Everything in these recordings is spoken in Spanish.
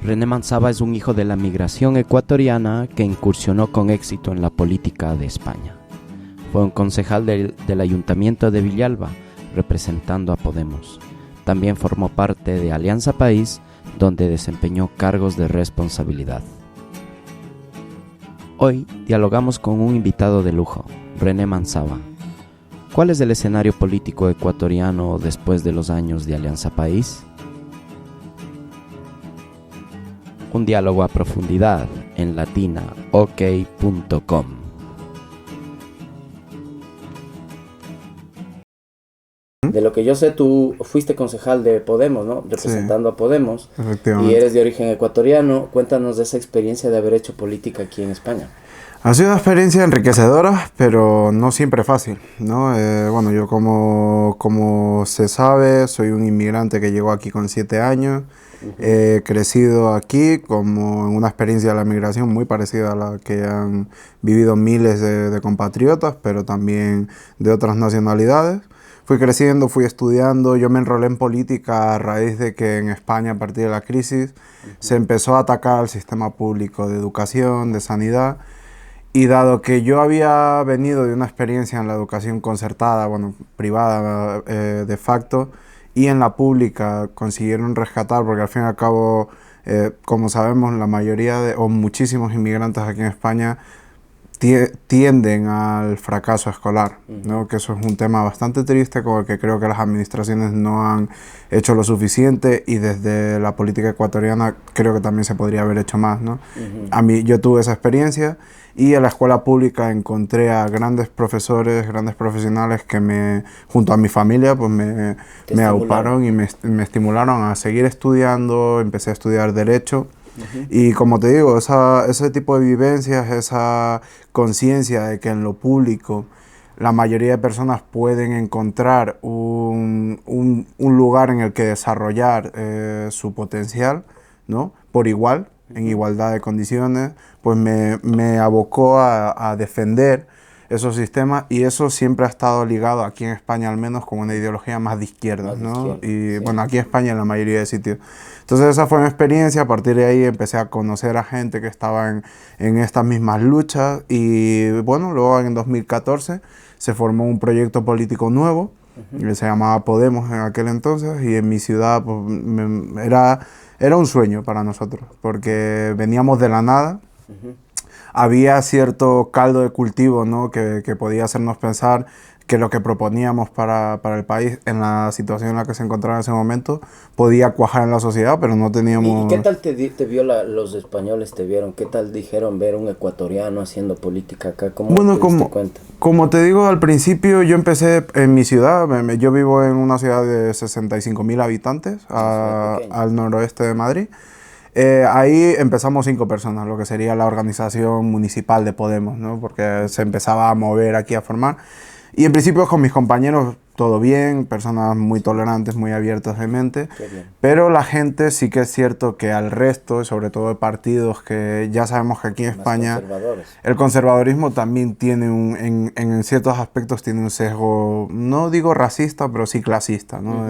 René Manzaba es un hijo de la migración ecuatoriana que incursionó con éxito en la política de España. Fue un concejal del Ayuntamiento de Villalba, representando a Podemos. También formó parte de Alianza País, donde desempeñó cargos de responsabilidad. Hoy dialogamos con un invitado de lujo, René Manzaba. ¿Cuál es el escenario político ecuatoriano después de los años de Alianza País? Un diálogo a profundidad en latinaok.com. De lo que yo sé, tú fuiste concejal de Podemos, ¿no? Representando a Podemos. Efectivamente. Y eres de origen ecuatoriano. Cuéntanos de esa experiencia de haber hecho política aquí en España. Ha sido una experiencia enriquecedora, pero no siempre fácil, ¿no? Bueno, yo como se sabe, soy un inmigrante que llegó aquí con 7 años. He crecido aquí como en una experiencia de la migración muy parecida a la que han vivido miles de compatriotas, pero también de otras nacionalidades. Fui creciendo, fui estudiando, yo me enrolé en política a raíz de que en España, a partir de la crisis, se empezó a atacar al sistema público de educación, de sanidad, y dado que yo había venido de una experiencia en la educación concertada, bueno, privada de facto, y en la pública consiguieron rescatar, porque al fin y al cabo, como sabemos, la mayoría o muchísimos inmigrantes aquí en España tienden al fracaso escolar, ¿no? Que eso es un tema bastante triste con el que creo que las administraciones no han hecho lo suficiente, y desde la política ecuatoriana creo que también se podría haber hecho más, ¿no? Yo tuve esa experiencia, y en la escuela pública encontré a grandes profesores, grandes profesionales que junto a mi familia, pues me auparon y me estimularon a seguir estudiando. Empecé a estudiar Derecho. Y como te digo, ese tipo de vivencias, esa conciencia de que en lo público la mayoría de personas pueden encontrar un lugar en el que desarrollar su potencial, ¿no? Por igual, en igualdad de condiciones, pues me abocó a defender esos sistemas, y eso siempre ha estado ligado aquí en España, al menos, con una ideología más de izquierda, ¿no? Y bueno, aquí en España en la mayoría de sitios. Entonces esa fue mi experiencia. A partir de ahí empecé a conocer a gente que estaba en estas mismas luchas, y bueno, luego en 2014 se formó un proyecto político nuevo, que se llamaba Podemos en aquel entonces, y en mi ciudad pues, era un sueño para nosotros, porque veníamos de la nada. Había cierto caldo de cultivo, ¿no? que podía hacernos pensar que lo que proponíamos para el país, en la situación en la que se encontraba en ese momento, podía cuajar en la sociedad, pero no teníamos... ¿Y qué tal te vio los españoles te vieron? ¿Qué tal dijeron ver un ecuatoriano haciendo política acá? ¿Cómo te diste cuenta? Como te digo, al principio yo empecé en mi ciudad. Yo vivo en una ciudad de 65.000 habitantes, al noroeste de Madrid. Ahí empezamos 5 personas, lo que sería la organización municipal de Podemos, ¿no? Porque se empezaba a mover aquí, a formar. Y en principio con mis compañeros todo bien, personas muy tolerantes, muy abiertas de mente, pero la gente sí que es cierto que al resto, sobre todo de partidos que ya sabemos que aquí en España el conservadorismo también tiene en ciertos aspectos tiene un sesgo, no digo racista, pero sí clasista, ¿no?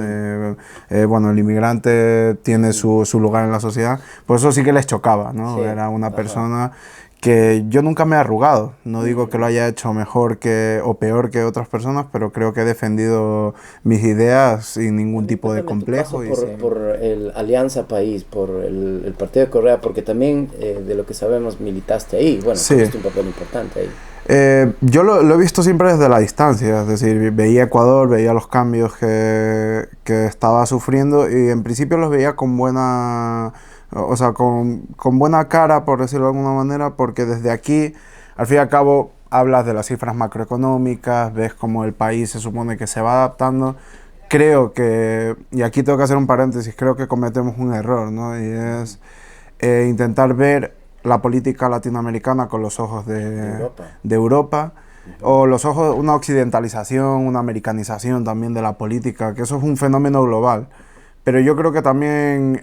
Bueno, el inmigrante tiene su lugar en la sociedad, por eso sí que les chocaba, ¿no? Era una persona que yo nunca me he arrugado. No digo que lo haya hecho mejor o peor que otras personas, pero creo que he defendido mis ideas sin ningún tipo de complejo. Por el Alianza País, por el Partido de Correa, porque también de lo que sabemos militaste ahí. Bueno, tuviste un papel importante ahí. Yo lo he visto siempre desde la distancia, es decir, veía Ecuador, veía los cambios que estaba sufriendo, y en principio los veía con buena cara, por decirlo de alguna manera, porque desde aquí, al fin y al cabo, hablas de las cifras macroeconómicas, ves cómo el país se supone que se va adaptando. Creo que, y aquí tengo que hacer un paréntesis, creo que cometemos un error, ¿no? Y es intentar ver la política latinoamericana con los ojos de Europa, o los ojos, una occidentalización, una americanización también de la política, que eso es un fenómeno global. Pero yo creo que también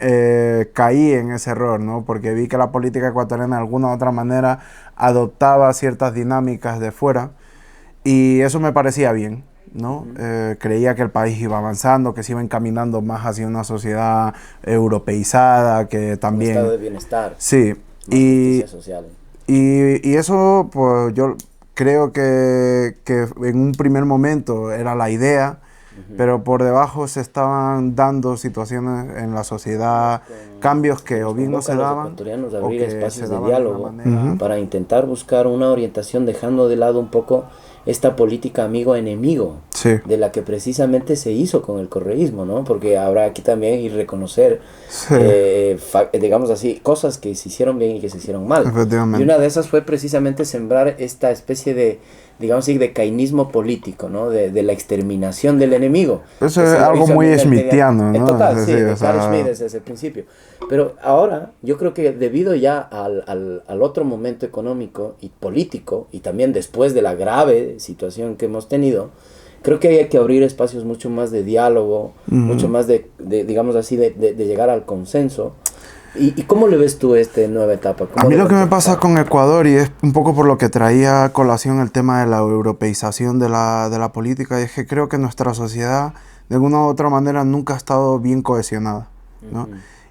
caí en ese error, ¿no? Porque vi que la política ecuatoriana de alguna u otra manera adoptaba ciertas dinámicas de fuera, y eso me parecía bien. ¿no? Creía que el país iba avanzando, que se iba encaminando más hacia una sociedad europeizada, que también... Un estado de bienestar. Sí. Más justicia social. Y eso, pues yo creo que en un primer momento era la idea, pero por debajo se estaban dando situaciones en la sociedad, cambios que o bien no se daban, los ecuatorianos a o abrir que espacios se de daban de una diálogo manera... para intentar buscar una orientación, dejando de lado un poco esta política amigo-enemigo, Sí. de la que precisamente se hizo con el correísmo, ¿no? Porque habrá aquí también y reconocer, Sí. digamos así, cosas que se hicieron bien y que se hicieron mal. Efectivamente. Y una de esas fue precisamente sembrar esta especie de, digamos así, de cainismo político, ¿no? De la exterminación del enemigo. Eso es algo muy smithiano, ¿no? En total, sí, o de sea, Carl Schmitt desde el principio. Pero ahora, yo creo que debido ya al otro momento económico y político, y también después de la grave situación que hemos tenido, creo que hay que abrir espacios mucho más de diálogo, mucho más de digamos así, de llegar al consenso. ¿Y cómo le ves tú esta nueva etapa? A mí lo que me pasa con Ecuador, y es un poco por lo que traía a colación el tema de la europeización de la política, es que creo que nuestra sociedad, de alguna u otra manera, nunca ha estado bien cohesionada, ¿no?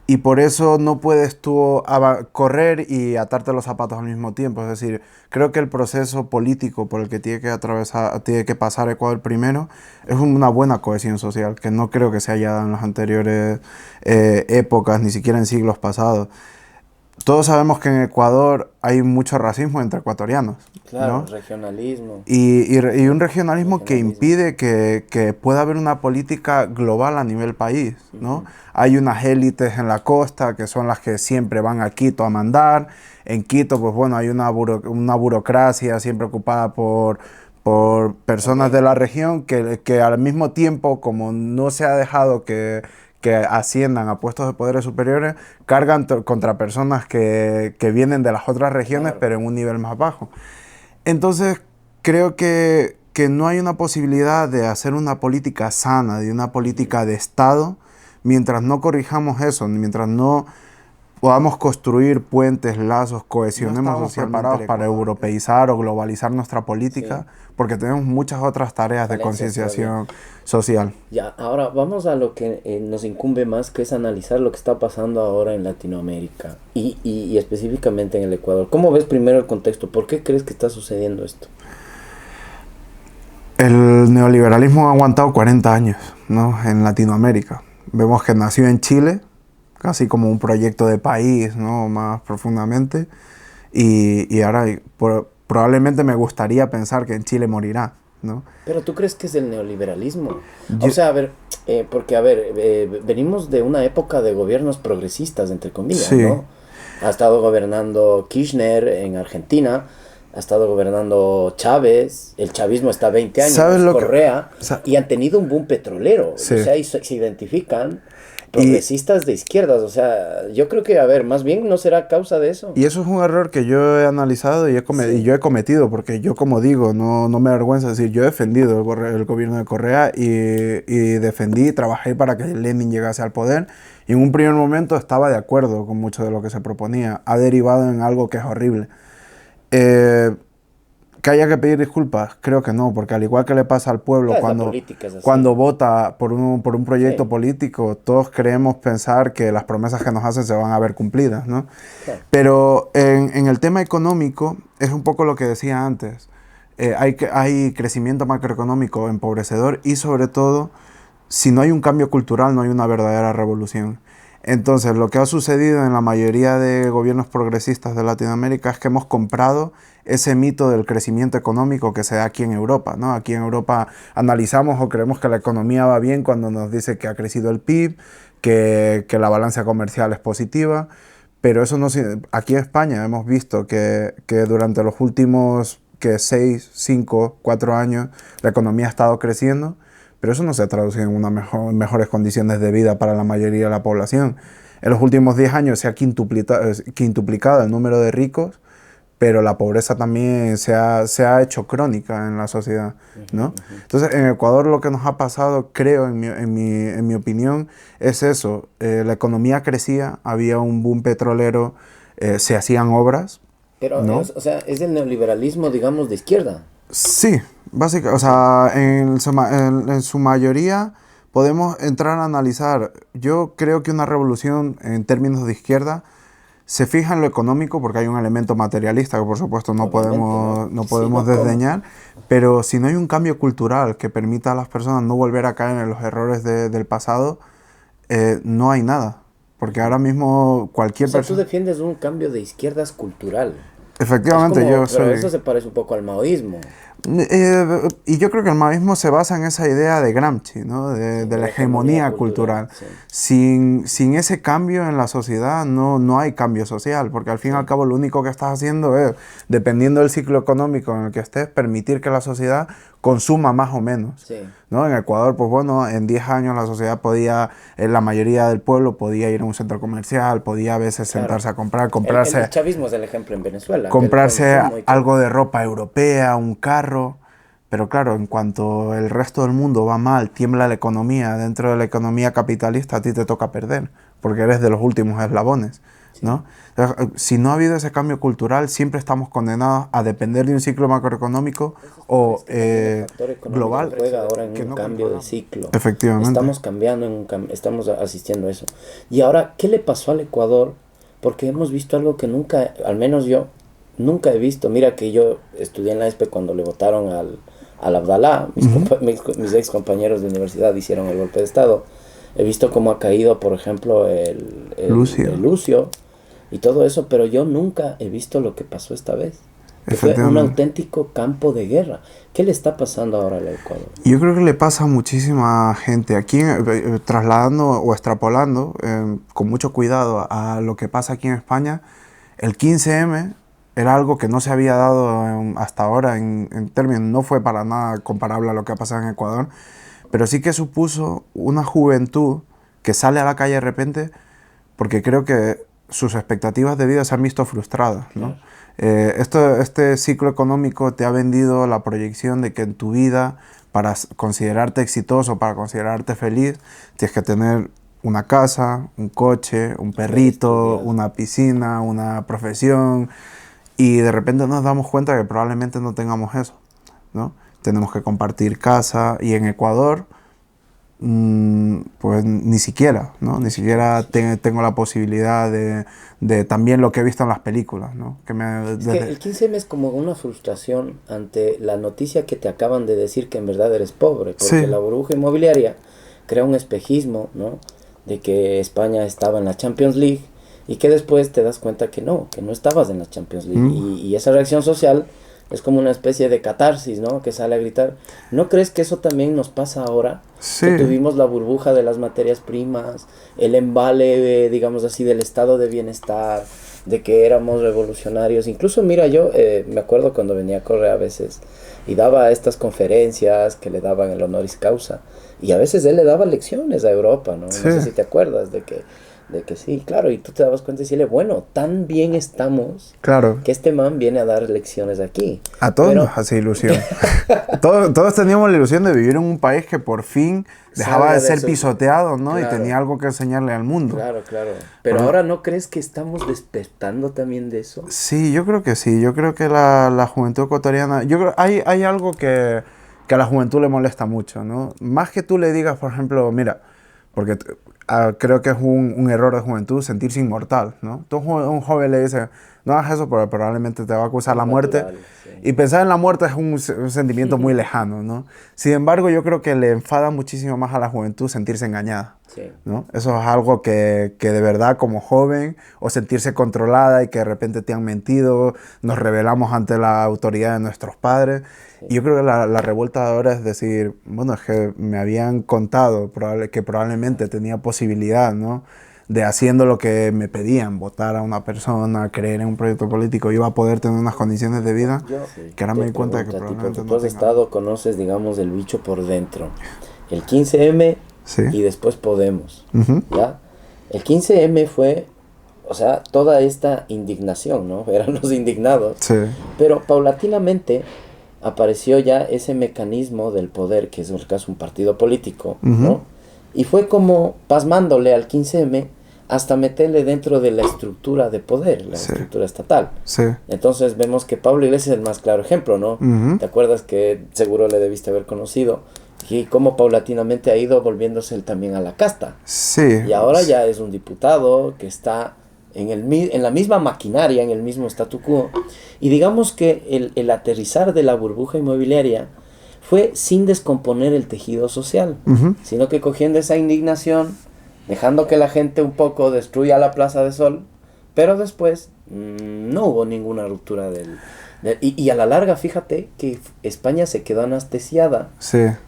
Y por eso no puedes tú correr y atarte los zapatos al mismo tiempo. Es decir, creo que el proceso político por el que tiene que pasar Ecuador primero es una buena cohesión social, que no creo que se haya dado en las anteriores épocas, ni siquiera en siglos pasados. Todos sabemos que en Ecuador hay mucho racismo entre ecuatorianos. Claro, ¿no? regionalismo. Y un regionalismo que impide que pueda haber una política global a nivel país, ¿no? Hay unas élites en la costa que son las que siempre van a Quito a mandar. En Quito, pues bueno, hay una burocracia siempre ocupada por personas de la región que al mismo tiempo, como no se ha dejado que asciendan a puestos de poderes superiores, cargan contra personas que vienen de las otras regiones, pero en un nivel más bajo. Entonces, creo que no hay una posibilidad de hacer una política sana, de una política de Estado, mientras no corrijamos eso, mientras no podamos construir puentes, lazos, cohesionemos socialmente para europeizar o globalizar nuestra política, porque tenemos muchas otras tareas de concienciación social. Ya, ahora vamos a lo que nos incumbe más, que es analizar lo que está pasando ahora en Latinoamérica y específicamente en el Ecuador. ¿Cómo ves primero el contexto? ¿Por qué crees que está sucediendo esto? El neoliberalismo ha aguantado 40 años, ¿no? En Latinoamérica. Vemos que nació en Chile, casi como un proyecto de país, ¿no? Más profundamente. Y ahora probablemente me gustaría pensar que en Chile morirá, ¿no? Pero ¿tú crees que es el neoliberalismo? O sea, a ver, porque a ver, venimos de una época de gobiernos progresistas, entre comillas, sí. ¿no? Ha estado gobernando Kirchner en Argentina, ha estado gobernando Chávez, el chavismo está 20 años, Correa, y han tenido un boom petrolero, sí. O sea, y se identifican progresistas de izquierdas, o sea, yo creo que, a ver, más bien no será causa de eso. Y eso es un error que yo he analizado y yo he cometido, porque yo, como digo, no me avergüenza decir, yo he defendido el gobierno de Correa y defendí y trabajé para que Lenin llegase al poder, y en un primer momento estaba de acuerdo con mucho de lo que se proponía. Ha derivado en algo que es horrible. ¿Que haya que pedir disculpas? Creo que no, porque al igual que le pasa al pueblo cuando vota por un proyecto político, todos creemos pensar que las promesas que nos hacen se van a ver cumplidas, ¿no? Claro. Pero en el tema económico es un poco lo que decía antes. Hay crecimiento macroeconómico empobrecedor y, sobre todo, si no hay un cambio cultural, no hay una verdadera revolución. Entonces, lo que ha sucedido en la mayoría de gobiernos progresistas de Latinoamérica es que hemos comprado ese mito del crecimiento económico que se da aquí en Europa, ¿no? Aquí en Europa analizamos o creemos que la economía va bien cuando nos dice que ha crecido el PIB, que la balanza comercial es positiva, pero eso no. Aquí en España hemos visto que durante los últimos 6, 5, 4 años la economía ha estado creciendo, pero eso no se traduce en mejores condiciones de vida para la mayoría de la población. En los últimos 10 años se ha quintuplicado el número de ricos, pero la pobreza también se ha hecho crónica en la sociedad, ¿no? Entonces, en Ecuador lo que nos ha pasado, creo, en mi opinión, es eso. La economía crecía, había un boom petrolero, se hacían obras. Pero, ¿no? o sea, es el neoliberalismo, digamos, de izquierda. Sí, O sea, en su mayoría podemos entrar a analizar. Yo creo que una revolución en términos de izquierda se fija en lo económico porque hay un elemento materialista que por supuesto no podemos desdeñar, pero si no hay un cambio cultural que permita a las personas no volver a caer en los errores del pasado, no hay nada. Porque ahora mismo cualquier persona... tú defiendes un cambio de izquierdas cultural. Efectivamente, Pero eso se parece un poco al maoísmo. Y yo creo que el maoísmo se basa en esa idea de Gramsci, ¿no? De la hegemonía cultural. Sí. Sin ese cambio en la sociedad no hay cambio social, porque al fin y al cabo lo único que estás haciendo es, dependiendo del ciclo económico en el que estés, permitir que la sociedad consuma más o menos. Sí. ¿No? En Ecuador, pues bueno, en 10 años la sociedad la mayoría del pueblo podía ir a un centro comercial, podía a veces sentarse a comprarse... El chavismo es el ejemplo en Venezuela. Comprarse algo de ropa europea, un carro, pero claro, en cuanto el resto del mundo va mal, tiembla la economía, dentro de la economía capitalista a ti te toca perder, porque eres de los últimos eslabones, ¿no? Entonces, si no ha habido ese cambio cultural, siempre estamos condenados a depender de un ciclo macroeconómico o global. Juega ahora en un cambio de ciclo. Efectivamente. Estamos cambiando, estamos asistiendo a eso. Y ahora, ¿qué le pasó al Ecuador? Porque hemos visto algo que nunca, al menos yo, nunca he visto. Mira que yo estudié en la ESPE cuando le votaron al Abdalá. Mis ex compañeros de universidad hicieron el golpe de Estado. He visto cómo ha caído, por ejemplo, el Lucio y todo eso, pero yo nunca he visto lo que pasó esta vez. Fue un auténtico campo de guerra. ¿Qué le está pasando ahora al Ecuador? Yo creo que le pasa a muchísima gente. Aquí, trasladando o extrapolando con mucho cuidado a lo que pasa aquí en España, el 15M era algo que no se había dado hasta ahora en términos, no fue para nada comparable a lo que ha pasado en Ecuador, pero sí que supuso una juventud que sale a la calle de repente porque creo que sus expectativas de vida se han visto frustradas, ¿no? Este ciclo económico te ha vendido la proyección de que en tu vida, para considerarte exitoso, para considerarte feliz, tienes que tener una casa, un coche, un perrito, una piscina, una profesión, y de repente nos damos cuenta que probablemente no tengamos eso, ¿no? Tenemos que compartir casa, y en Ecuador pues ni siquiera, ¿no? Ni siquiera tengo la posibilidad de también lo que he visto en las películas, ¿no? Que el 15M es como una frustración ante la noticia que te acaban de decir que en verdad eres pobre, porque la burbuja inmobiliaria crea un espejismo, ¿no? De que España estaba en la Champions League y que después te das cuenta que no estabas en la Champions League. Y esa reacción social es como una especie de catarsis, ¿no? Que sale a gritar. ¿No crees que eso también nos pasa ahora? Sí. Que tuvimos la burbuja de las materias primas, el embale, digamos así, del estado de bienestar, de que éramos revolucionarios. Incluso, mira, yo me acuerdo cuando venía a Correa a veces y daba estas conferencias que le daban el honoris causa. Y a veces él le daba lecciones a Europa, ¿no? Sí. No sé si te acuerdas de que sí, claro, y tú te dabas cuenta y decirle, bueno, tan bien estamos, claro, que este man viene a dar lecciones aquí. A todos nos hace ilusión. todos teníamos la ilusión de vivir en un país que por fin dejaba de ser pisoteado, ¿no? Claro. Y tenía algo que enseñarle al mundo. Claro. Pero ahora, ¿no crees que estamos despertando también de eso? Sí, yo creo que sí. Yo creo que la juventud ecuatoriana... Hay algo que a la juventud le molesta mucho, ¿no? Más que tú le digas, por ejemplo, mira, porque... creo que es un error de juventud sentirse inmortal, ¿no? Tú a un joven le dices, no hagas eso porque probablemente te va a acusar la muerte. Sí. Y pensar en la muerte es un sentimiento muy lejano, ¿no? Sin embargo, yo creo que le enfada muchísimo más a la juventud sentirse engañada, ¿no? Eso es algo que de verdad como joven, o sentirse controlada y que de repente te han mentido, nos rebelamos ante la autoridad de nuestros padres. Y yo creo que la revuelta de ahora es decir, bueno, es que me habían contado que probablemente tenía posibilidad, ¿no? De haciendo lo que me pedían, votar a una persona, creer en un proyecto político, iba a poder tener unas condiciones de vida que ahora me di cuenta de que probablemente no tú has estado, conoces, digamos, el bicho por dentro. El 15M y después Podemos, ¿ya? El 15M fue, o sea, toda esta indignación, ¿no? Eran los indignados. Sí. Pero paulatinamente apareció ya ese mecanismo del poder, que es en el caso un partido político, ¿no? Y fue como pasmándole al 15M hasta meterle dentro de la estructura de poder, la estructura estatal. Sí. Entonces vemos que Pablo Iglesias es el más claro ejemplo, ¿no? ¿Te acuerdas que seguro le debiste haber conocido? Y cómo paulatinamente ha ido volviéndose él también a la casta. Sí. Y ahora ya es un diputado que está en la misma maquinaria, en el mismo statu quo. Y digamos que el aterrizar de la burbuja inmobiliaria fue sin descomponer el tejido social, sino que cogiendo esa indignación, dejando que la gente un poco destruya la Plaza de Sol, pero después no hubo ninguna ruptura y a la larga, fíjate que España se quedó anestesiada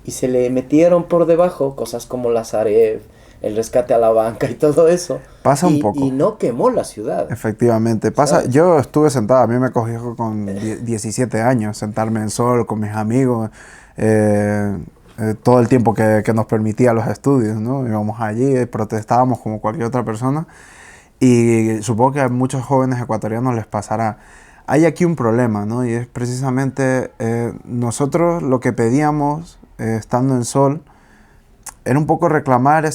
y se le metieron por debajo cosas como la Sareb, el rescate a la banca y todo eso. Pasa un poco. Y no quemó la ciudad. Efectivamente. Pasa. ¿Sabes? Yo estuve sentado, a mí me cogió con 17 años, sentarme en Sol con mis amigos, todo el tiempo que nos permitía los estudios, ¿no? Íbamos allí, protestábamos como cualquier otra persona, y supongo que a muchos jóvenes ecuatorianos les pasará. Hay aquí un problema, ¿no? Y es precisamente nosotros lo que pedíamos estando en Sol era un poco reclamar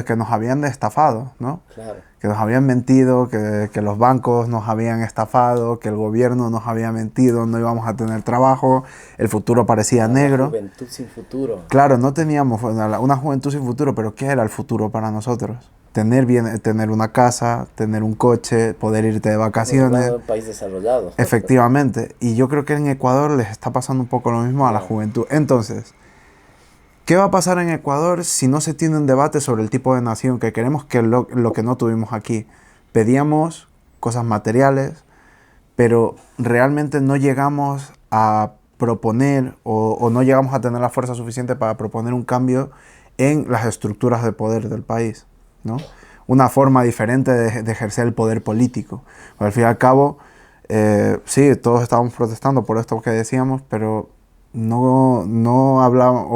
que nos habían estafado, ¿no? Claro. Que nos habían mentido, que los bancos nos habían estafado, que el gobierno nos había mentido, no íbamos a tener trabajo, el futuro parecía negro. Una juventud sin futuro. Claro, no teníamos una juventud sin futuro, pero ¿qué era el futuro para nosotros? Tener una casa, tener un coche, poder irte de vacaciones. En un país desarrollado. Efectivamente. Y yo creo que en Ecuador les está pasando un poco lo mismo a la juventud. Entonces, ¿qué va a pasar en Ecuador si no se tiene un debate sobre el tipo de nación que queremos, que lo que no tuvimos aquí? Pedíamos cosas materiales, pero realmente no llegamos a proponer o no llegamos a tener la fuerza suficiente para proponer un cambio en las estructuras de poder del país, ¿no? Una forma diferente de ejercer el poder político. Al fin y al cabo, sí, todos estábamos protestando por esto que decíamos, pero no hablaban,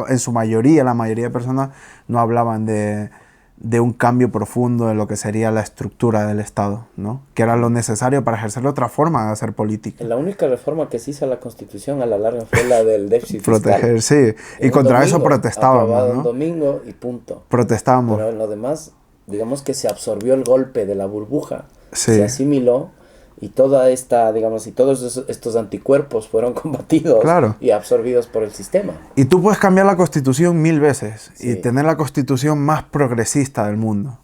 en su mayoría, la mayoría de personas no hablaban de un cambio profundo en lo que sería la estructura del Estado, ¿no? Que era lo necesario para ejercer otra forma de hacer política. La única reforma que se hizo a la Constitución a la larga fue la del déficit Proteger, fiscal. Sí. Y contra eso protestábamos, ¿no? Un domingo y punto. Protestábamos. Pero en lo demás, digamos que se absorbió el golpe de la burbuja, sí. Se asimiló. Y toda esta, digamos, y todos estos anticuerpos fueron combatidos y absorbidos por el sistema. Y tú puedes cambiar la Constitución 1000 veces y Sí. tener la Constitución más progresista del mundo.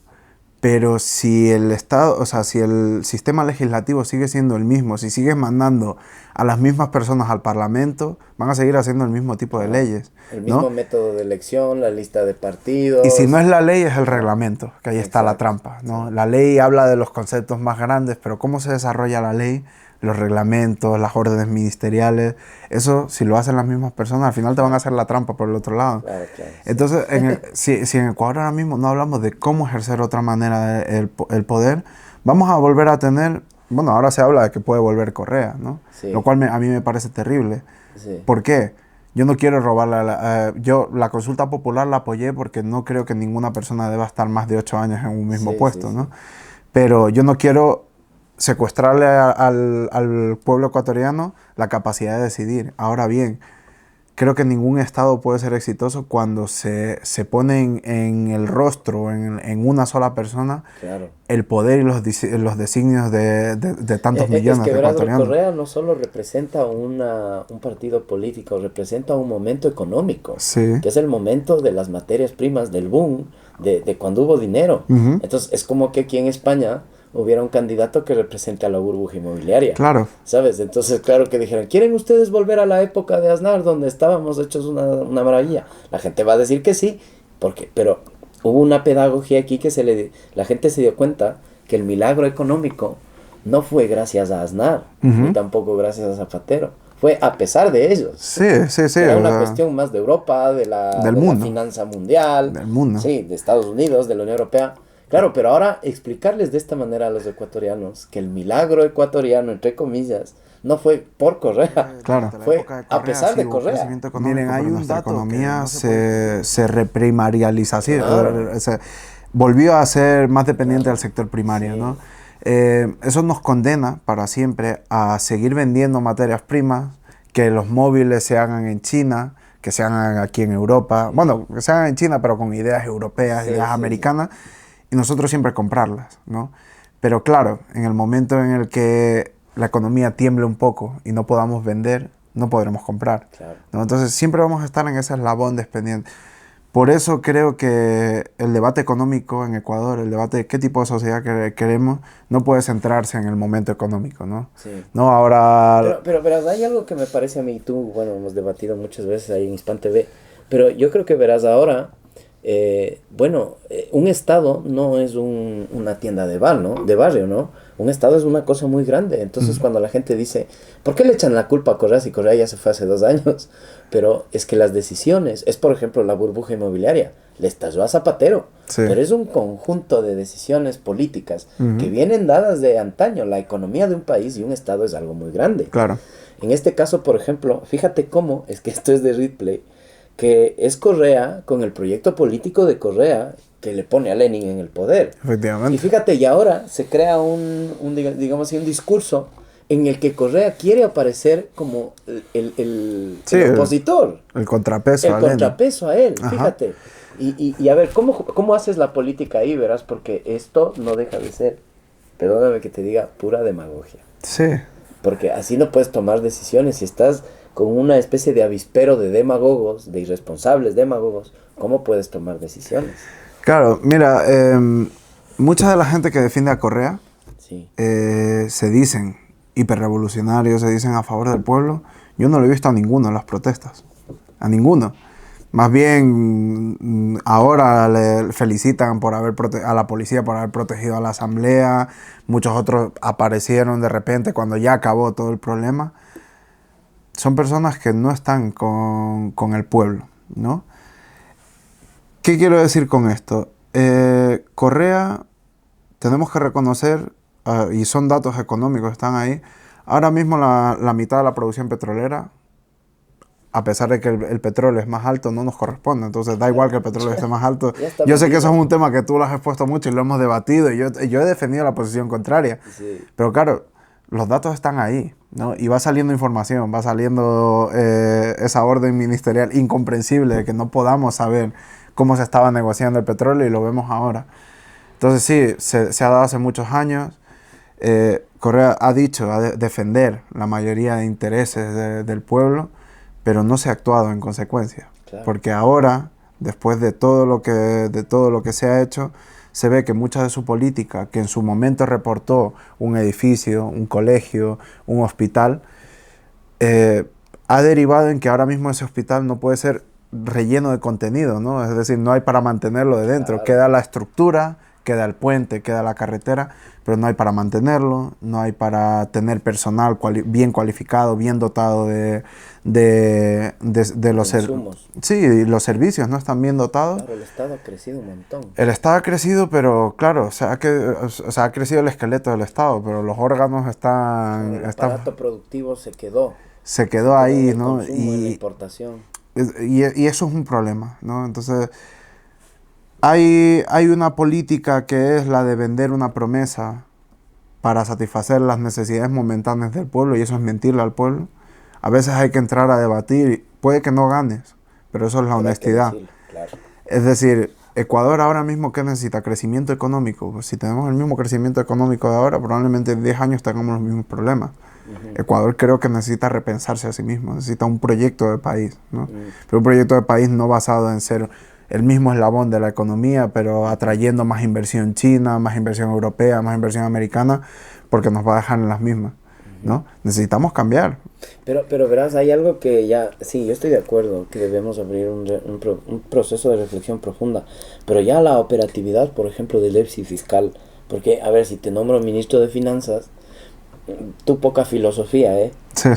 Pero si el Estado, o sea, si el sistema legislativo sigue siendo el mismo, si sigues mandando a las mismas personas al Parlamento, van a seguir haciendo el mismo tipo de leyes. El mismo método de elección, la lista de partidos. Y si no es la ley, es el reglamento, que ahí está la trampa, ¿no? Sí. La ley habla de los conceptos más grandes, pero ¿cómo se desarrolla la ley? Los reglamentos, las órdenes ministeriales, eso si lo hacen las mismas personas, al final te van a hacer la trampa por el otro lado. Claro, Entonces, si en Ecuador ahora mismo no hablamos de cómo ejercer otra manera el poder, vamos a volver a tener, bueno, ahora se habla de que puede volver Correa, ¿no? Sí. Lo cual a mí me parece terrible. Sí. ¿Por qué? Yo no quiero robarla, yo la consulta popular la apoyé porque no creo que ninguna persona deba estar más de 8 años en un mismo puesto, ¿no? Pero yo no quiero secuestrarle al pueblo ecuatoriano la capacidad de decidir. Ahora bien, creo que ningún Estado puede ser exitoso cuando se pone en el rostro, en una sola persona, el poder y los designios de tantos millones de ecuatorianos. Correa no solo representa un partido político, representa un momento económico, que es el momento de las materias primas, del boom, de cuando hubo dinero. Entonces es como que aquí en España hubiera un candidato que represente a la burbuja inmobiliaria. Claro. ¿Sabes? Entonces, claro que dijeron, ¿quieren ustedes volver a la época de Aznar, donde estábamos hechos una maravilla? La gente va a decir que sí, pero hubo una pedagogía aquí que la gente se dio cuenta que el milagro económico no fue gracias a Aznar, ni tampoco gracias a Zapatero. Fue a pesar de ellos. Sí. Era una cuestión más de Europa, de la finanza mundial. Del mundo. Sí, de Estados Unidos, de la Unión Europea. Claro, pero ahora explicarles de esta manera a los ecuatorianos que el milagro ecuatoriano, entre comillas, no fue por Correa, fue a pesar de Correa. Miren, hay un dato, nuestra economía se reprimarializa, volvió a ser más dependiente del sector primario, ¿no? Eso nos condena para siempre a seguir vendiendo materias primas, que los móviles se hagan en China, que se hagan aquí en Europa, bueno, que se hagan en China pero con ideas europeas, ideas americanas. y nosotros siempre comprarlas, ¿no? Pero claro, en el momento en el que la economía tiemble un poco y no podamos vender, no podremos comprar, Claro. ¿no? Entonces siempre vamos a estar en ese eslabón dependiente. Por eso creo que el debate económico en Ecuador, el debate de qué tipo de sociedad queremos, no puede centrarse en el momento económico, ¿no? Sí. No, ahora... Pero hay algo que me parece a mí, y tú, bueno, hemos debatido muchas veces ahí en Hispan TV, pero yo creo que verás ahora, un estado no es una tienda de bar, ¿no? De barrio, ¿no? Un estado es una cosa muy grande. Entonces, cuando la gente dice, ¿por qué le echan la culpa a Correa si Correa ya se fue hace 2 años? Pero es que las decisiones, es por ejemplo la burbuja inmobiliaria, le estalló a Zapatero, Sí. pero es un conjunto de decisiones políticas que vienen dadas de antaño. La economía de un país y un estado es algo muy grande. Claro. En este caso, por ejemplo, fíjate cómo, es que esto es de Ripley, que es Correa con el proyecto político de Correa que le pone a Lenin en el poder. Efectivamente. Y fíjate, y ahora se crea digamos así, un discurso en el que Correa quiere aparecer como el opositor. El contrapeso. El a Lenin. contrapeso a él, Ajá. fíjate. Y a ver, ¿cómo haces la política ahí, verás? Porque esto no deja de ser, perdóname que te diga, pura demagogia. Sí. Porque así no puedes tomar decisiones. Si estás con una especie de avispero de demagogos, de irresponsables demagogos, ¿cómo puedes tomar decisiones? Claro, mira, mucha de la gente que defiende a Correa Sí. se dicen hiperrevolucionarios, se dicen a favor del pueblo. Yo no lo he visto a ninguno en las protestas. A ninguno. Más bien, ahora le felicitan por a la policía por haber protegido a la asamblea. Muchos otros aparecieron de repente cuando ya acabó todo el problema. Son personas que no están con el pueblo, ¿no? ¿Qué quiero decir con esto? Correa, tenemos que reconocer, y son datos económicos, están ahí. Ahora mismo la mitad de la producción petrolera, a pesar de que el petróleo es más alto, no nos corresponde. Entonces da igual que el petróleo esté más alto. Yo sé que eso es un tema que tú lo has expuesto mucho y lo hemos debatido, y yo he defendido la posición contraria. Sí. Pero claro, los datos están ahí, ¿no? Y va saliendo información, va saliendo esa orden ministerial incomprensible de que no podamos saber cómo se estaba negociando el petróleo, y lo vemos ahora. Entonces sí, se ha dado hace muchos años. Correa ha dicho defender la mayoría de intereses del pueblo, pero no se ha actuado en consecuencia. Claro. Porque ahora, después de todo lo que se ha hecho, se ve que mucha de su política, que en su momento reportó un edificio, un colegio, un hospital, ha derivado en que ahora mismo ese hospital no puede ser relleno de contenido, ¿no? Es decir, no hay para mantenerlo de dentro. Claro. Queda la estructura, queda el puente, queda la carretera, pero no hay para mantenerlo, no hay para tener personal bien cualificado, bien dotado de los insumos. Sí, los servicios no están bien dotados. Claro, el Estado ha crecido un montón. El Estado ha crecido, pero claro, ha crecido el esqueleto del Estado, pero los órganos están... El aparato productivo se quedó. Se quedó ahí, el ¿no? consumo, en la importación. Y eso es un problema, ¿no? Entonces, hay una política que es la de vender una promesa para satisfacer las necesidades momentáneas del pueblo, y eso es mentirle al pueblo. A veces hay que entrar a debatir, puede que no ganes, pero eso es la honestidad. Decirlo, claro. Es decir, Ecuador ahora mismo, ¿qué necesita? Crecimiento económico. Pues si tenemos el mismo crecimiento económico de ahora, probablemente en 10 años tengamos los mismos problemas. Ecuador creo que necesita repensarse a sí mismo, necesita un proyecto de país, ¿no? Pero un proyecto de país no basado en ser el mismo eslabón de la economía, pero atrayendo más inversión china, más inversión europea, más inversión americana, porque nos va a dejar en las mismas, ¿no? Necesitamos cambiar. Pero verás, hay algo que ya, sí, yo estoy de acuerdo que debemos abrir un proceso de reflexión profunda, pero ya la operatividad, por ejemplo, del déficit fiscal, porque, a ver, si te nombro ministro de Finanzas, tú poca filosofía, ¿eh? Sí.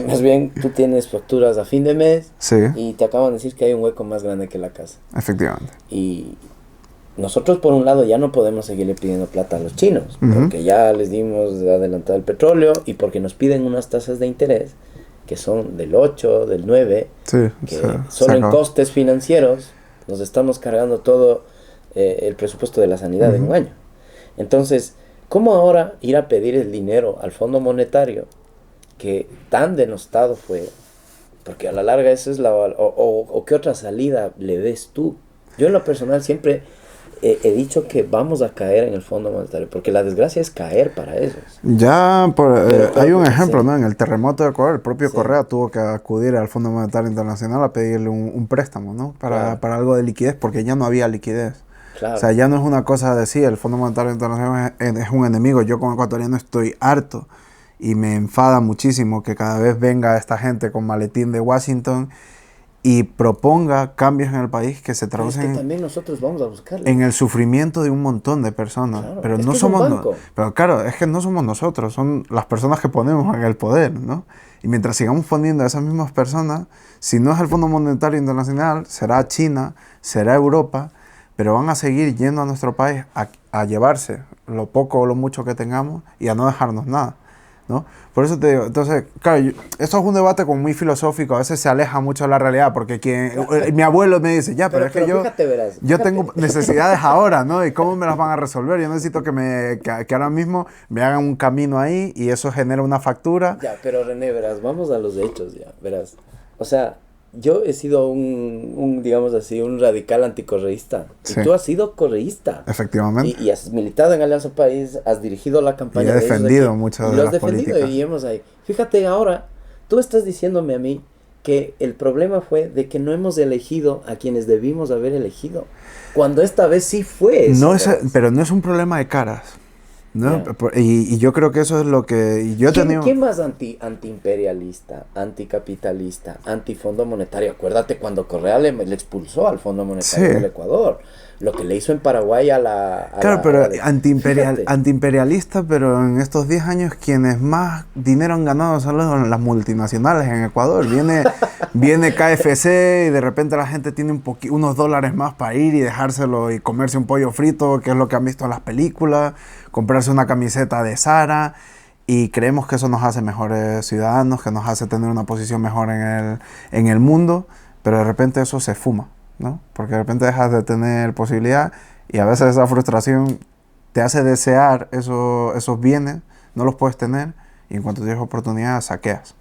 Más bien, tú tienes facturas a fin de mes, Sí, y te acaban de decir que hay un hueco más grande que la casa. efectivamente. Y nosotros, por un lado, ya no podemos seguirle pidiendo plata a los chinos, porque ya les dimos de adelantado el petróleo, y porque nos piden unas tasas de interés que son del 8, del 9, Sí, que solo en costes financieros nos estamos cargando todo el presupuesto de la sanidad en un año. Entonces, ¿cómo ahora ir a pedir el dinero al Fondo Monetario que tan denostado fue? Porque a la larga eso es o ¿qué otra salida le ves tú? Yo en lo personal siempre he dicho que vamos a caer en el Fondo Monetario, porque la desgracia es caer para ellos. Ya, hay un ejemplo, sí. ¿no? En el terremoto de Ecuador, el propio Sí. Correa tuvo que acudir al Fondo Monetario Internacional a pedirle un préstamo, ¿no? Para algo de liquidez, porque ya no había liquidez. Claro. O sea, ya no es una cosa de sí, el Fondo Monetario Internacional es un enemigo. Yo como ecuatoriano estoy harto y me enfada muchísimo que cada vez venga esta gente con maletín de Washington y proponga cambios en el país que se Pero es traducen que también nosotros vamos a buscarlo. en el sufrimiento de un montón de personas. Claro, Pero es no que es un somos banco. pero claro, es que no somos nosotros, son las personas que ponemos en el poder, ¿no? Y mientras sigamos poniendo a esas mismas personas, si no es el Fondo Monetario Internacional, será China, será Europa, pero van a seguir yendo a nuestro país a llevarse lo poco o lo mucho que tengamos y a no dejarnos nada, ¿no? Por eso te digo, entonces, claro, esto es un debate como muy filosófico, a veces se aleja mucho de la realidad, porque mi abuelo me dice, ya, pero es que yo, fíjate, verás, yo tengo necesidades ahora, ¿no? ¿Y cómo me las van a resolver? Yo necesito que ahora mismo me hagan un camino ahí y eso genera una factura. Ya, pero René, verás, vamos a los hechos ya, verás. O sea, yo he sido digamos así, un radical anticorreísta. Sí. Y tú has sido correísta. Efectivamente. Y has militado en Alianza País, has dirigido la campaña. Y he de ellos defendido aquí, muchas y de lo las has defendido políticas. y hemos ahí. Fíjate ahora, tú estás diciéndome a mí que el problema fue de que no hemos elegido a quienes debimos haber elegido. Cuando esta vez sí fue eso. No es, pero no es un problema de caras, ¿no? Yeah. Y yo creo que eso es lo que yo he tenido. ¿Quién más antiimperialista, anticapitalista, antifondo monetario? Acuérdate cuando Correa le expulsó al Fondo Monetario del Ecuador. Lo que le hizo en Paraguay Claro, pero Fíjate. antiimperialista, pero en estos 10 años quienes más dinero han ganado son las multinacionales en Ecuador. Viene KFC y de repente la gente tiene unos dólares más para ir y dejárselo y comerse un pollo frito, que es lo que han visto en las películas, comprarse una camiseta de Zara, y creemos que eso nos hace mejores ciudadanos, que nos hace tener una posición mejor en el mundo, pero de repente eso se fuma, ¿no? Porque de repente dejas de tener posibilidad y a veces esa frustración te hace desear esos bienes, no los puedes tener y en cuanto tienes oportunidad saqueas.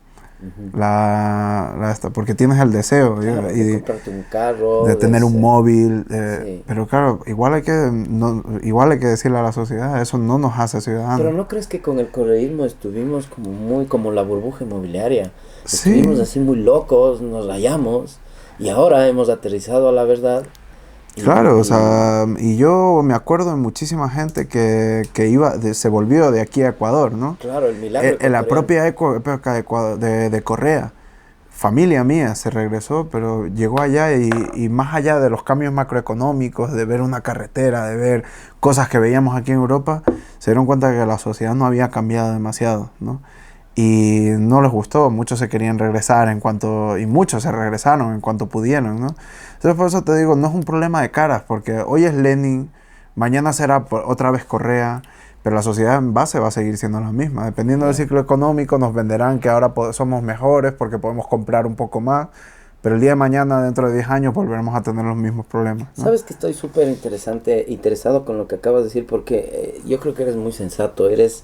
Porque tienes el deseo, claro, de comprarte un carro, de tener un móvil, sí. Pero claro, igual hay que decirle a la sociedad, eso no nos hace ciudadanos. Pero ¿no crees que con el correísmo estuvimos como la burbuja inmobiliaria? Sí. Estuvimos así muy locos, nos rayamos y ahora hemos aterrizado a la verdad. Claro, o sea, y yo me acuerdo de muchísima gente que se volvió de aquí a Ecuador, ¿no? Claro, el milagro. En la propia época de Correa, familia mía se regresó, pero llegó allá y más allá de los cambios macroeconómicos, de ver una carretera, de ver cosas que veíamos aquí en Europa, se dieron cuenta que la sociedad no había cambiado demasiado, ¿no? Y no les gustó, muchos se querían regresar y muchos se regresaron en cuanto pudieron, ¿no? Entonces por eso te digo, no es un problema de caras, porque hoy es Lenin, mañana será otra vez Correa, pero la sociedad en base va a seguir siendo la misma. Dependiendo del ciclo económico nos venderán que ahora somos mejores porque podemos comprar un poco más, pero el día de mañana, dentro de 10 años, volveremos a tener los mismos problemas, ¿no? Sabes que estoy súper interesado con lo que acabas de decir, porque yo creo que eres muy sensato, eres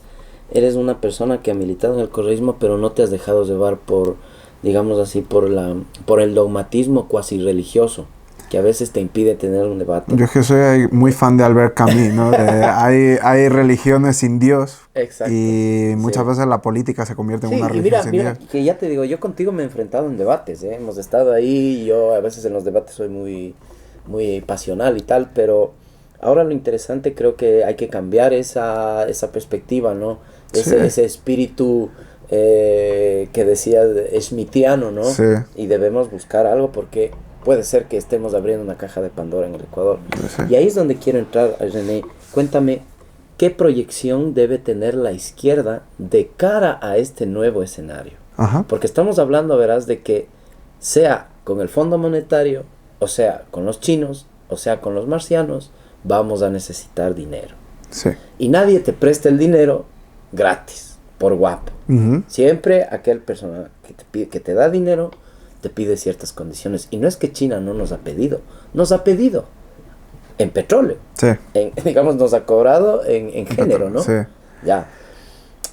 una persona que ha militado en el correísmo, pero no te has dejado llevar por, digamos así, por el dogmatismo cuasi religioso, que a veces te impide tener un debate. Yo es que soy muy fan de Albert Camus, ¿no? Hay religiones sin Dios. Exacto. Y muchas veces la política se convierte en una religión sin mira, Dios. que ya te digo, yo contigo me he enfrentado en debates, ¿eh? Hemos estado ahí, y yo a veces en los debates soy muy, muy pasional y tal, pero ahora lo interesante creo que hay que cambiar esa perspectiva, ¿no? Ese espíritu que decía schmittiano, ¿no? Sí. Y debemos buscar algo porque puede ser que estemos abriendo una caja de Pandora en el Ecuador. Sí. Y ahí es donde quiero entrar, René. Cuéntame, ¿qué proyección debe tener la izquierda de cara a este nuevo escenario? Ajá. Porque estamos hablando, verás, de que sea con el Fondo Monetario, o sea con los chinos, o sea con los marcianos, vamos a necesitar dinero. Sí. Y nadie te presta el dinero gratis, por guapo. Uh-huh. Siempre aquel persona que te da dinero te pide ciertas condiciones. Y no es que China no nos ha pedido en petróleo. Sí. Digamos, nos ha cobrado en género, ¿no? Sí. Ya.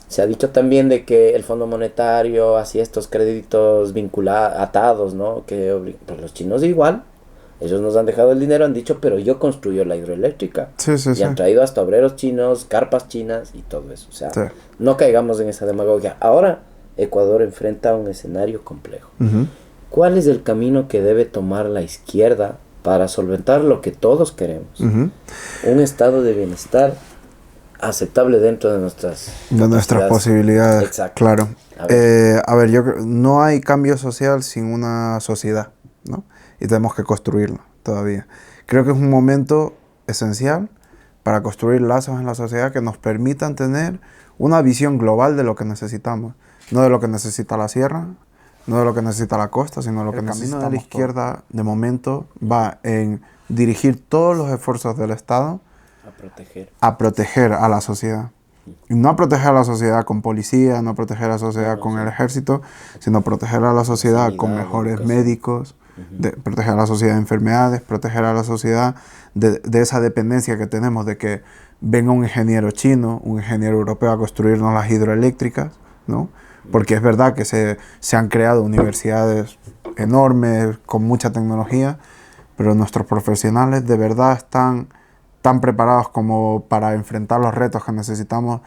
Se ha dicho también de que el Fondo Monetario hacía estos créditos atados, ¿no? Que pues los chinos igual Ellos nos han dejado el dinero, han dicho, pero yo construyo la hidroeléctrica. Sí, sí, y han traído hasta obreros chinos, carpas chinas y todo eso. O sea, no caigamos en esa demagogia. Ahora Ecuador enfrenta un escenario complejo. ¿Cuál es el camino que debe tomar la izquierda para solventar lo que todos queremos? Un estado de bienestar aceptable dentro de nuestras posibilidades. Exacto. Claro. A ver, yo creo, no hay cambio social sin una sociedad, ¿no? Y tenemos que construirlo todavía. Creo que es un momento esencial para construir lazos en la sociedad que nos permitan tener una visión global de lo que necesitamos. No de lo que necesita la sierra, no de lo que necesita la costa, sino de lo que necesitamos. El camino de la izquierda, de momento, va en dirigir todos los esfuerzos del Estado a proteger a la sociedad. Y no a proteger a la sociedad con policía, no a proteger a la sociedad con el ejército, sino proteger a la sociedad con mejores médicos, proteger a la sociedad de enfermedades, proteger a la sociedad de esa dependencia que tenemos de que venga un ingeniero chino, un ingeniero europeo a construirnos las hidroeléctricas, ¿no? Porque es verdad que se han creado universidades enormes con mucha tecnología, pero nuestros profesionales de verdad están tan preparados como para enfrentar los retos que necesitamos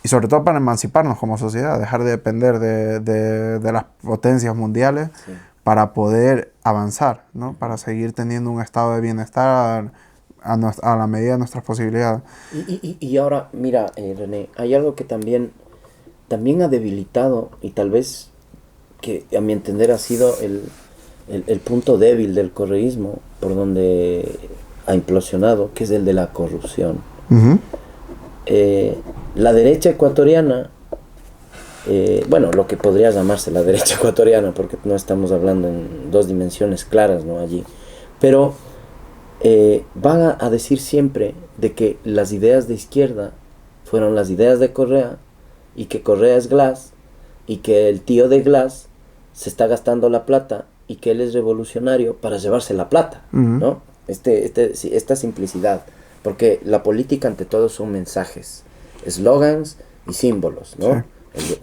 y sobre todo para emanciparnos como sociedad, dejar de depender de las potencias mundiales para poder avanzar, ¿no? Para seguir teniendo un estado de bienestar a la medida de nuestras posibilidades. Y ahora, mira, René, hay algo que también ha debilitado y tal vez que a mi entender ha sido el punto débil del correísmo, por donde ha implosionado, que es el de la corrupción. La derecha ecuatoriana, bueno, lo que podría llamarse la derecha ecuatoriana, porque no estamos hablando en dos dimensiones claras, ¿no? Allí, pero van a decir siempre de que las ideas de izquierda fueron las ideas de Correa, y que Correa es Glass, y que el tío de Glass se está gastando la plata, y que él es revolucionario para llevarse la plata, ¿no? Esta simplicidad, porque la política ante todo son mensajes, eslogans y símbolos, ¿no? Sí.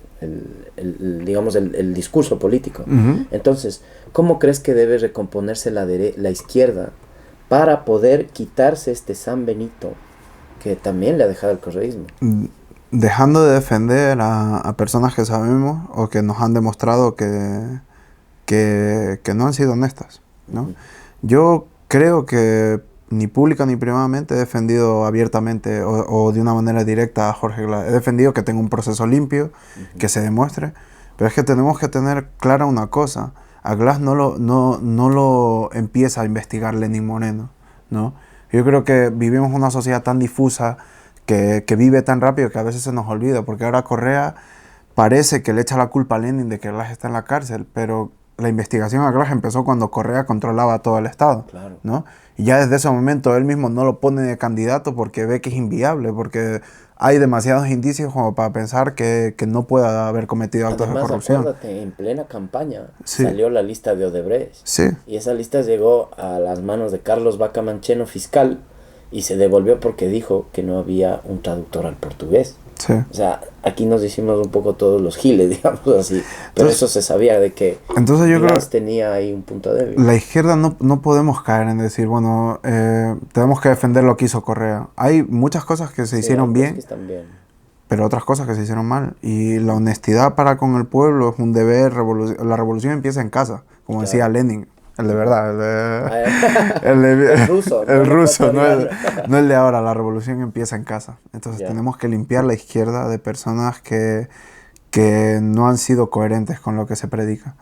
Digamos el discurso político. Entonces, ¿cómo crees que debe recomponerse la izquierda para poder quitarse este San Benito que también le ha dejado el correísmo? Dejando de defender a personas que sabemos o que nos han demostrado que no han sido honestas, ¿no? Yo creo que ni pública ni privadamente he defendido abiertamente o de una manera directa a Jorge Glass. He defendido que tenga un proceso limpio, que se demuestre, pero es que tenemos que tener clara una cosa. A Glass no lo empieza a investigar Lenín Moreno, ¿no? Yo creo que vivimos una sociedad tan difusa que vive tan rápido que a veces se nos olvida, porque ahora Correa parece que le echa la culpa a Lenin de que Glass está en la cárcel, pero la investigación a Glass empezó cuando Correa controlaba todo el Estado, ¿no? Y ya desde ese momento él mismo no lo pone de candidato porque ve que es inviable, porque hay demasiados indicios como para pensar que no pueda haber cometido actos de corrupción. Acuérdate, en plena campaña salió la lista de Odebrecht. Sí. Y esa lista llegó a las manos de Carlos Vaca Mancheno, fiscal, y se devolvió porque dijo que no había un traductor al portugués. Sí. O sea, aquí nos hicimos un poco todos los giles, digamos así. Pero entonces, eso se sabía de que entonces yo creo tenía ahí un punto débil. La izquierda no podemos caer en decir, bueno, tenemos que defender lo que hizo Correa. Hay muchas cosas que se hicieron bien, pero otras cosas que se hicieron mal. Y la honestidad para con el pueblo es un deber. La revolución empieza en casa, como decía Lenin. El de verdad, el ruso, no el de ahora. La revolución empieza en casa. Entonces tenemos que limpiar la izquierda de personas que no han sido coherentes con lo que se predica.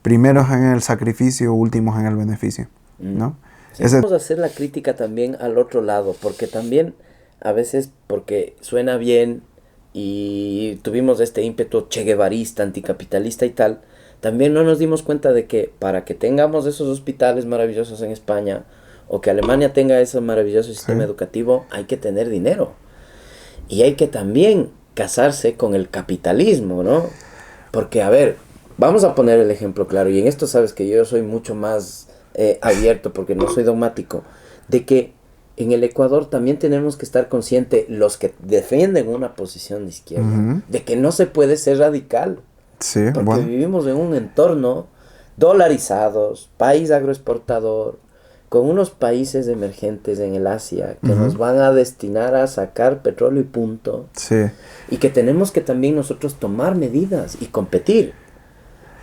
Primeros en el sacrificio, últimos en el beneficio, ¿no? Sí, vamos a hacer la crítica también al otro lado, porque también a veces, porque suena bien y tuvimos este ímpetu cheguevarista, anticapitalista y tal, también no nos dimos cuenta de que para que tengamos esos hospitales maravillosos en España o que Alemania tenga ese maravilloso sistema educativo, hay que tener dinero. Y hay que también casarse con el capitalismo, ¿no? Porque, a ver, vamos a poner el ejemplo claro, y en esto sabes que yo soy mucho más abierto porque no soy dogmático, de que en el Ecuador también tenemos que estar conscientes, los que defienden una posición de izquierda, de que no se puede ser radical. Sí, porque vivimos en un entorno dolarizados, país agroexportador, con unos países emergentes en el Asia que nos van a destinar a sacar petróleo y punto. Sí. Y que tenemos que también nosotros tomar medidas y competir.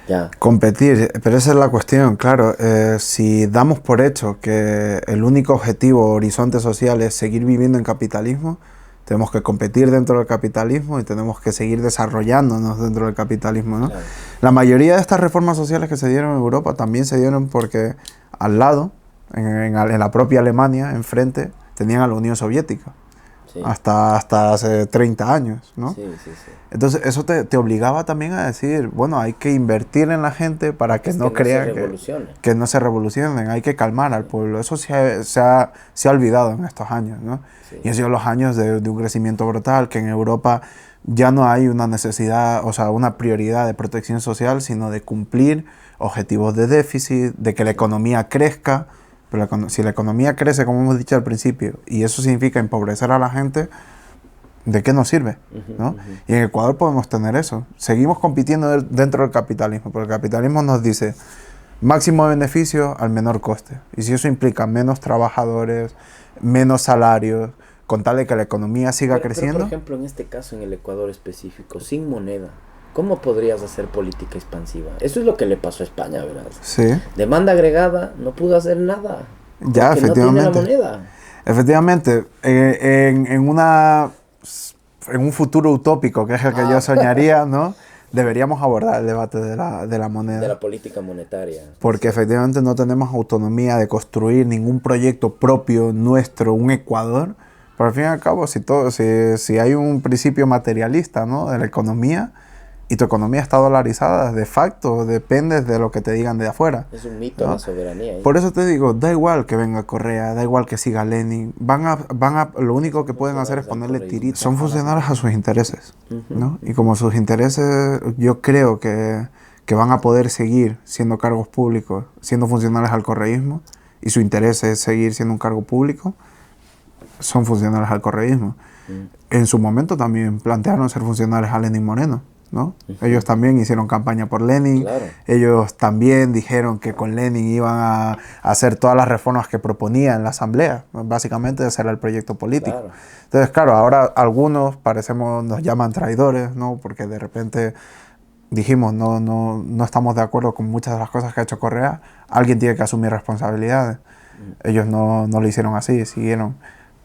Ya. Competir, pero esa es la cuestión, claro. Si damos por hecho que el único objetivo o horizonte social es seguir viviendo en capitalismo, tenemos que competir dentro del capitalismo y tenemos que seguir desarrollándonos dentro del capitalismo, ¿no? Claro. La mayoría de estas reformas sociales que se dieron en Europa también se dieron porque al lado, en la propia Alemania, enfrente, tenían a la Unión Soviética. Sí. Hasta hace 30 años, ¿no? Sí, sí, sí. Entonces eso te obligaba también a decir, bueno, hay que invertir en la gente para que no crean que no se revolucionen, hay que calmar al pueblo. Eso se ha olvidado en estos años, ¿no? Sí. Y han sido los años de un crecimiento brutal, que en Europa ya no hay una necesidad, o sea, una prioridad de protección social, sino de cumplir objetivos de déficit, de que la economía crezca. Pero si la economía crece, como hemos dicho al principio, y eso significa empobrecer a la gente, ¿de qué nos sirve? ¿No? Y en Ecuador podemos tener eso. Seguimos compitiendo dentro del capitalismo, porque el capitalismo nos dice máximo beneficio al menor coste. Y si eso implica menos trabajadores, menos salarios, con tal de que la economía siga creciendo. Pero, por ejemplo, en este caso, en el Ecuador específico, sin moneda, ¿cómo podrías hacer política expansiva? Eso es lo que le pasó a España, ¿verdad? Sí. Demanda agregada, no pudo hacer nada. Ya, efectivamente. No tiene la moneda. Efectivamente, en un futuro utópico, que es el que yo soñaría, ¿no? Deberíamos abordar el debate de la moneda. De la política monetaria. Porque efectivamente no tenemos autonomía de construir ningún proyecto propio nuestro, un Ecuador. Pero al fin y al cabo, si hay un principio materialista, ¿no? De la economía, y tu economía está dolarizada, de facto dependes de lo que te digan de afuera. Es un mito, ¿no? La soberanía. Por eso te digo, da igual que venga Correa, da igual que siga Lenin, lo único que pueden hacer es ponerle tiritas. Son funcionarios a sus intereses, ¿no? Y como sus intereses, yo creo que van a poder seguir siendo cargos públicos, siendo funcionarios al correísmo, y su interés es seguir siendo un cargo público, son funcionarios al correísmo. En su momento también plantearon ser funcionarios a Lenin Moreno, ¿no? Ellos también hicieron campaña por Lenin. Claro. Ellos también dijeron que con Lenin iban a hacer todas las reformas que proponía en la asamblea, básicamente ese era el proyecto político. Claro. Entonces, claro, ahora algunos nos llaman traidores, ¿no? Porque de repente dijimos no estamos de acuerdo con muchas de las cosas que ha hecho Correa, alguien tiene que asumir responsabilidades. Ellos no lo hicieron así, siguieron.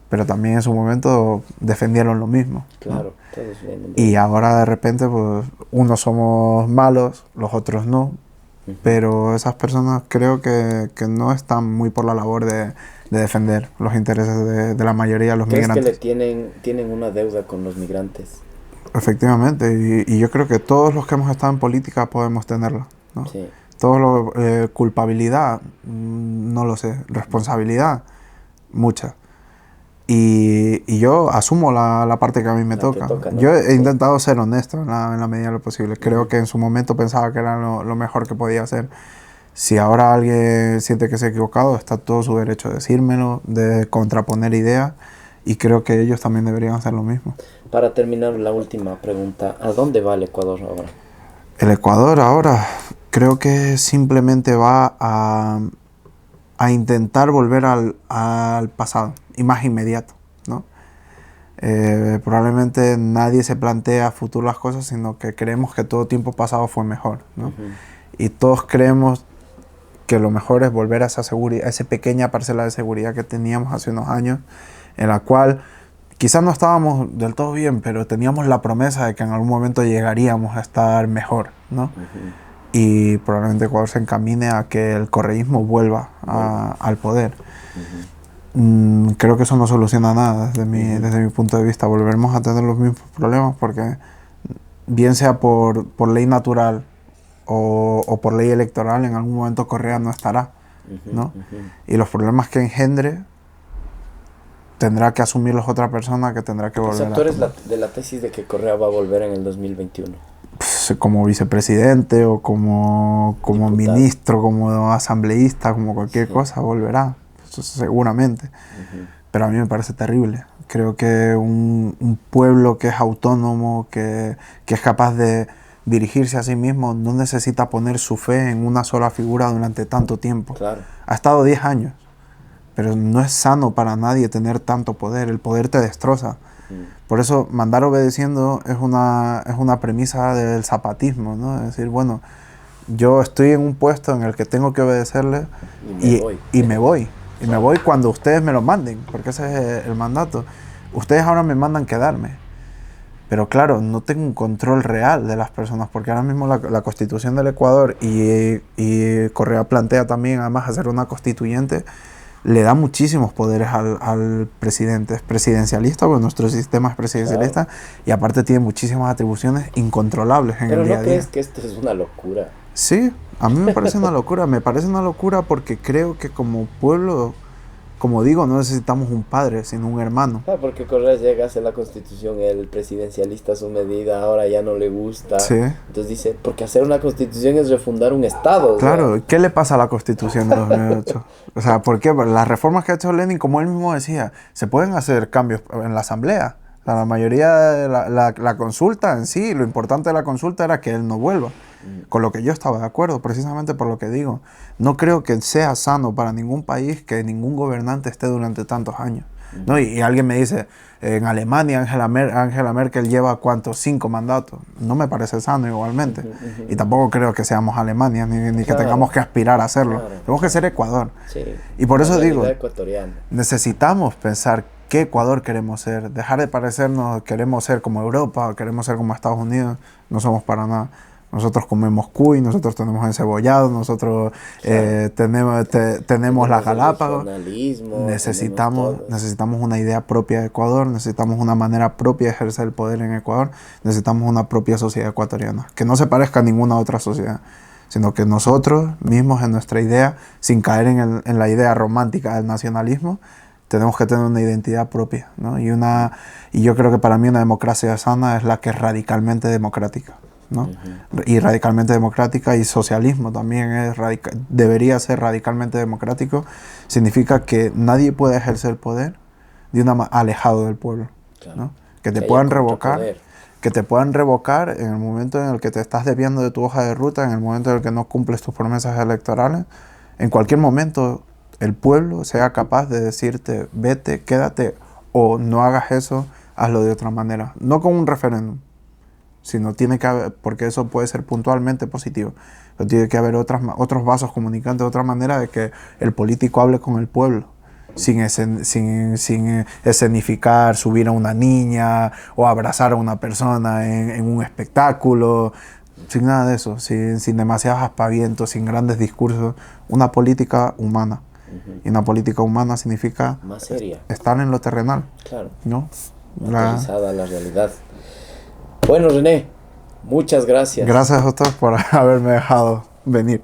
Pero también en su momento defendieron lo mismo. Claro, ¿no? todos bien. Y ahora de repente, pues, unos somos malos, los otros no. Pero esas personas creo que no están muy por la labor de defender los intereses de la mayoría de los migrantes. ¿Crees que tienen una deuda con los migrantes? Efectivamente, y yo creo que todos los que hemos estado en política podemos tenerla, ¿no? Sí. Culpabilidad, no lo sé, responsabilidad, mucha. Y yo asumo la parte que a mí me toca. ¿No? Yo he intentado ser honesto en la medida de lo posible. Creo que en su momento pensaba que era lo mejor que podía hacer. Si ahora alguien siente que se ha equivocado, está todo su derecho de decírmelo, de contraponer ideas, y creo que ellos también deberían hacer lo mismo. Para terminar, la última pregunta. ¿A dónde va el Ecuador ahora? El Ecuador ahora creo que simplemente va a intentar volver al pasado y más inmediato, ¿no? Probablemente nadie se plantea a futuro las cosas, sino que creemos que todo tiempo pasado fue mejor, ¿no? Y todos creemos que lo mejor es volver a esa seguridad, a esa pequeña parcela de seguridad que teníamos hace unos años, en la cual quizás no estábamos del todo bien, pero teníamos la promesa de que en algún momento llegaríamos a estar mejor, ¿no? Y probablemente Ecuador se encamine a que el correísmo vuelva al poder. Creo que eso no soluciona nada desde mi punto de vista. Volveremos a tener los mismos problemas porque bien sea por ley natural o por ley electoral, en algún momento Correa no estará, ¿no? Y los problemas que engendre tendrá que asumirlos otra persona que tendrá que volver. ¿Tú eres de la tesis de que Correa va a volver en el 2021? Como vicepresidente o como ministro, como asambleísta, como cualquier cosa, volverá. Eso seguramente. Pero a mí me parece terrible. Creo que un pueblo que es autónomo, que es capaz de dirigirse a sí mismo, no necesita poner su fe en una sola figura durante tanto tiempo. Claro. Ha estado 10 años. pero no es sano para nadie tener tanto poder. El poder te destroza. Por eso mandar obedeciendo es una premisa del zapatismo, ¿no? Es decir, bueno, yo estoy en un puesto en el que tengo que obedecerle y me voy. Y me voy cuando ustedes me lo manden, porque ese es el mandato. Ustedes ahora me mandan quedarme. Pero claro, no tengo un control real de las personas, porque ahora mismo la Constitución del Ecuador y Correa plantea también, además, hacer una constituyente, le da muchísimos poderes al presidente. Es presidencialista, porque nuestro sistema es presidencialista, claro. Y aparte tiene muchísimas atribuciones incontrolables en el día a día. ¿Pero no crees que esto es una locura? Sí, a mí me parece una locura. Me parece una locura porque creo que como pueblo, como digo, no necesitamos un padre, sino un hermano. Porque Correa llega a hacer la constitución, el presidencialista a su medida, ahora ya no le gusta. Sí. Entonces dice, porque hacer una constitución es refundar un estado. Claro, ¿sabes? ¿Qué le pasa a la constitución de 2008? O sea, ¿por qué? Las reformas que ha hecho Lenin, como él mismo decía, se pueden hacer cambios en la asamblea. La mayoría de la consulta en sí, lo importante de la consulta era que él no vuelva. Con lo que yo estaba de acuerdo, precisamente por lo que digo. No creo que sea sano para ningún país que ningún gobernante esté durante tantos años, ¿no? Y alguien me dice, en Alemania Angela Merkel lleva ¿cuántos? 5 mandatos. No me parece sano igualmente. Y tampoco creo que seamos Alemania, ni que tengamos que aspirar a hacerlo. Tenemos que ser Ecuador. Sí. Y por eso digo, ecuatoriana. Necesitamos pensar qué Ecuador queremos ser. Dejar de parecernos, queremos ser como Europa, queremos ser como Estados Unidos. No somos para nada. Nosotros comemos cuy, nosotros tenemos encebollado, nosotros tenemos las Galápagos. Necesitamos una idea propia de Ecuador, necesitamos una manera propia de ejercer el poder en Ecuador, necesitamos una propia sociedad ecuatoriana, que no se parezca a ninguna otra sociedad, sino que nosotros mismos en nuestra idea, sin caer en la idea romántica del nacionalismo, tenemos que tener una identidad propia, ¿no? Y yo creo que para mí una democracia sana es la que es radicalmente democrática, ¿no? Y radicalmente democrática, y socialismo también debería ser radicalmente democrático. Significa que nadie puede ejercer poder alejado del pueblo, claro. ¿No? Que te puedan revocar en el momento en el que te estás desviando de tu hoja de ruta, en el momento en el que no cumples tus promesas electorales. En cualquier momento el pueblo sea capaz de decirte vete, quédate, o no hagas eso, hazlo de otra manera, no con un referéndum, sino tiene que haber, porque eso puede ser puntualmente positivo, pero tiene que haber otros vasos comunicantes, otra manera de que el político hable con el pueblo, sin escenificar, subir a una niña o abrazar a una persona en un espectáculo, sin nada de eso, sin demasiados aspavientos, sin grandes discursos, una política humana. Y una política humana significa más seria, estar en lo terrenal, claro, ¿no? Actualizada la realidad. Bueno, René, muchas gracias. Gracias a ustedes por haberme dejado venir.